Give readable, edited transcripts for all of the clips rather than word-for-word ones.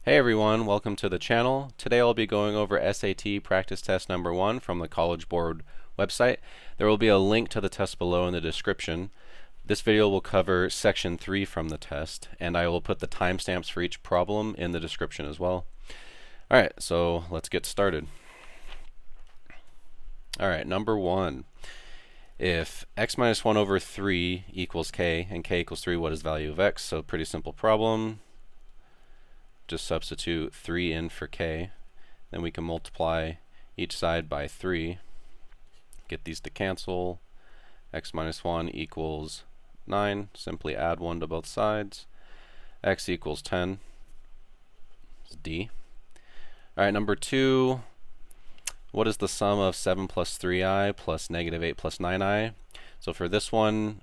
Hey everyone, welcome to the channel. Today I'll be going over SAT practice test number 1 from the College Board website. There will be a link to the test below in the description. This video will cover section 3 from the test, and I will put the timestamps for each problem in the description as well. Alright, so let's get started. Alright, number 1. If x minus 1 over 3 equals k, and k equals 3, what is the value of x? So pretty simple problem. Just substitute 3 in for k. Then we can multiply each side by 3. Get these to cancel. X minus 1 equals 9. Simply add 1 to both sides. X equals 10. It's D. Alright, number 2. What is the sum of 7 plus 3i plus negative 8 plus 9i? So for this one,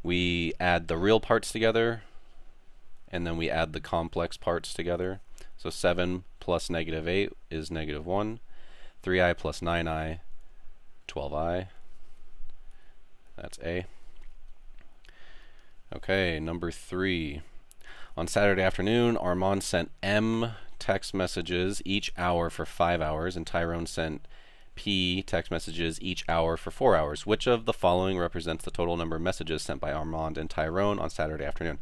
we add the real parts together, and then we add the complex parts together. So 7 plus negative 8 is negative 1. 3i plus 9i, 12i. That's A. Okay, number 3. On Saturday afternoon, Armand sent M text messages each hour for 5 hours, and Tyrone sent P text messages each hour for 4 hours. Which of the following represents the total number of messages sent by Armand and Tyrone on Saturday afternoon?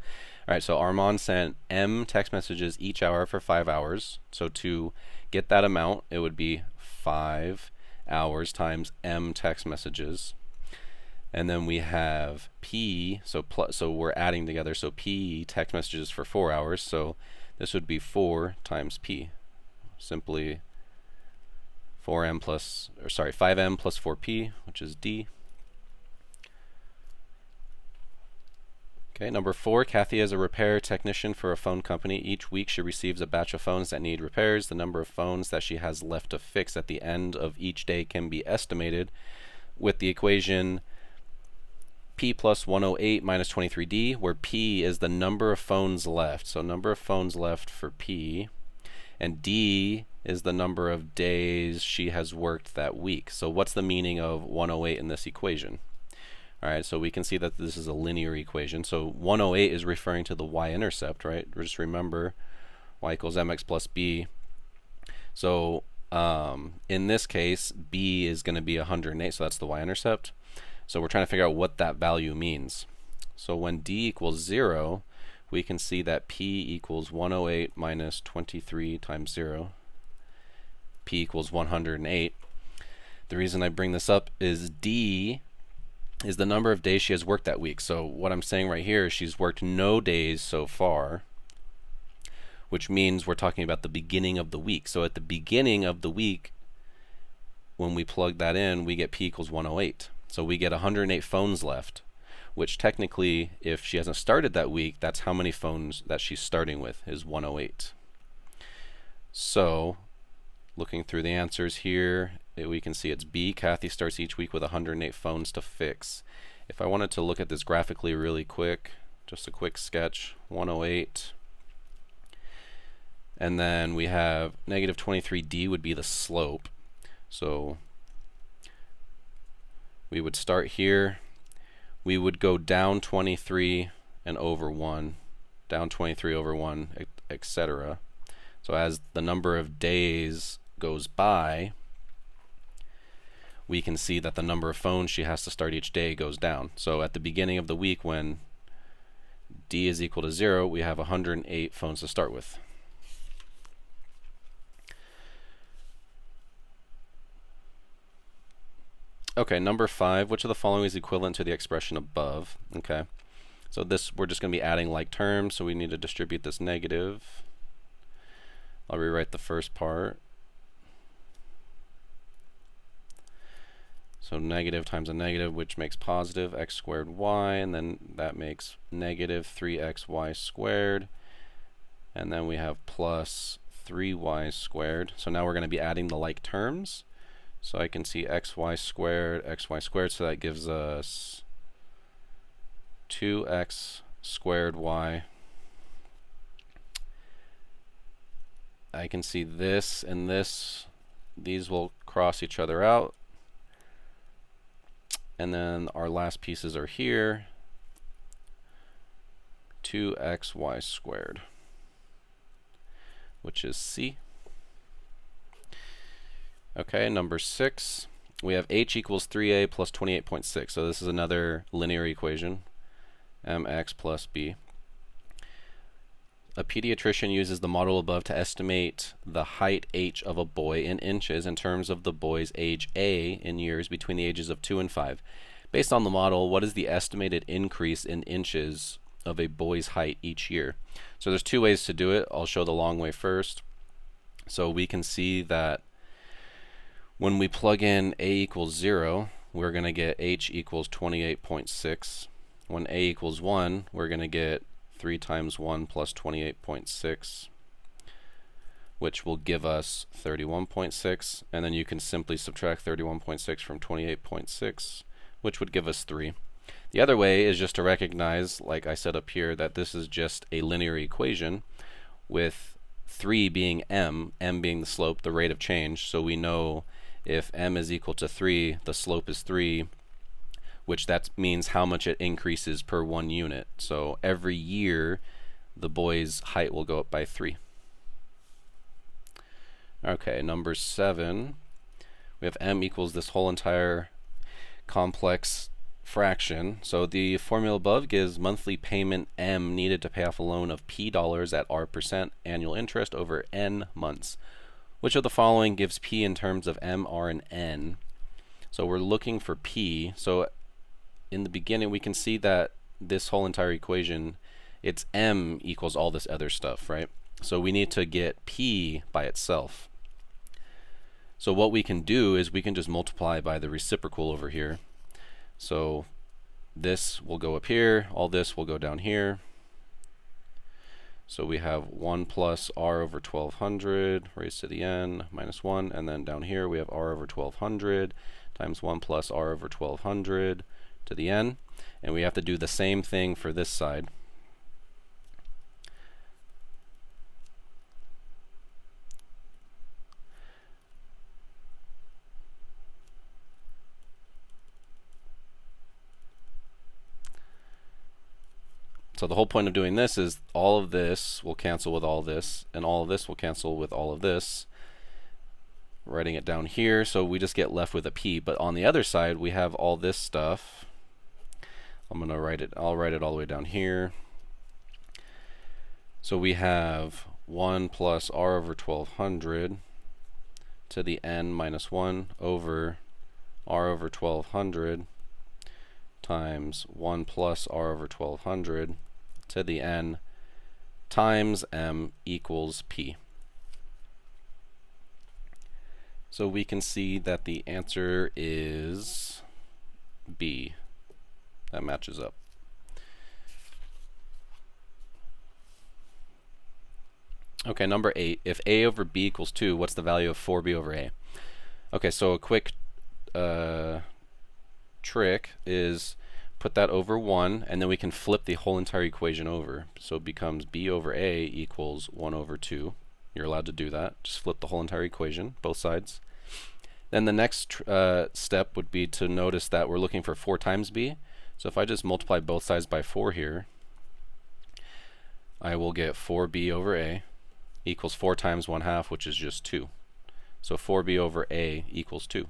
Alright, so Armand sent M text messages each hour for 5 hours. So to get that amount, it would be 5 hours times M text messages. And then we have P, so we're adding together, so P text messages for 4 hours. So this would be 4 times P. Simply 5M plus 4P, which is D. Okay, number 4, Kathy is a repair technician for a phone company. Each week she receives a batch of phones that need repairs. The number of phones that she has left to fix at the end of each day can be estimated with the equation P plus 108 minus 23D, where P is the number of phones left. So number of phones left for P, and D is the number of days she has worked that week. So what's the meaning of 108 in this equation? Alright, so we can see that this is a linear equation. So 108 is referring to the y-intercept, right? Just remember y equals mx plus b. So in this case, b is going to be 108, so that's the y-intercept. So we're trying to figure out what that value means. So when d equals 0, we can see that p equals 108 minus 23 times 0. P equals 108. The reason I bring this up is d is the number of days she has worked that week. So what I'm saying right here is she's worked no days so far, which means we're talking about the beginning of the week. So at the beginning of the week, when we plug that in, we get P equals 108. So we get 108 phones left, which technically, if she hasn't started that week, that's how many phones that she's starting with, is 108. So looking through the answers here, we can see it's B. Kathy starts each week with 108 phones to fix. If I wanted to look at this graphically really quick, just a quick sketch, 108. And then we have negative 23D would be the slope. So we would start here. We would go down 23 and over 1, down 23 over 1, etc. So as the number of days goes by, we can see that the number of phones she has to start each day goes down. So at the beginning of the week, when D is equal to 0, we have 108 phones to start with. Okay, number 5, which of the following is equivalent to the expression above? Okay, so this, we're just going to be adding like terms, so we need to distribute this negative. I'll rewrite the first part. So negative times a negative, which makes positive x squared y, and then that makes negative 3xy squared. And then we have plus 3y squared. So now we're going to be adding the like terms. So I can see xy squared, so that gives us 2x squared y. I can see this and this. These will cross each other out. And then our last pieces are here. 2xy squared. which is C. Okay, number 6, we have h equals 3a plus 28.6. So this is another linear equation, mx plus b. A pediatrician uses the model above to estimate the height h of a boy in inches in terms of the boy's age a in years between the ages of 2 and 5. Based on the model, what is the estimated increase in inches of a boy's height each year? So there's two ways to do it. I'll show the long way first. So we can see that when we plug in a equals 0, we're going to get h equals 28.6. When a equals 1, we're going to get 3 times 1 plus 28.6, which will give us 31.6, and then you can simply subtract 31.6 from 28.6, which would give us 3. The other way is just to recognize, like I said up here, that this is just a linear equation with 3 being m being the slope, the rate of change. So we know if m is equal to 3, the slope is 3, which that means how much it increases per 1 unit. So every year, the boy's height will go up by 3. Okay, number 7, we have m equals this whole entire complex fraction. So the formula above gives monthly payment m needed to pay off a loan of p dollars at r% annual interest over n months. Which of the following gives p in terms of m, r, and n? So we're looking for p. So in the beginning, we can see that this whole entire equation, it's m equals all this other stuff, right? So we need to get p by itself. So what we can do is we can just multiply by the reciprocal over here. So this will go up here, all this will go down here. So we have 1 plus r over 1200 raised to the n minus 1, and then down here we have r over 1200 times 1 plus r over 1200 to the n, and we have to do the same thing for this side. So the whole point of doing this is all of this will cancel with all this, and all of this will cancel with all of this. Writing it down here, so we just get left with a p. But on the other side, we have all this stuff. I'll write it all the way down here. So we have 1 plus r over 1200 to the n minus 1 over r over 1200 times 1 plus r over 1200 to the n times m equals p. So we can see that the answer is B. That matches up. Okay, number 8. If a over b equals 2, what's the value of 4b over a? Okay, so a quick trick is put that over 1, and then we can flip the whole entire equation over. So it becomes b over a equals 1 over 2. You're allowed to do that. Just flip the whole entire equation, both sides. Then the next step would be to notice that we're looking for 4 times b. So if I just multiply both sides by 4 here, I will get 4b over a equals 4 times 1/2, which is just 2. So 4b over a equals 2.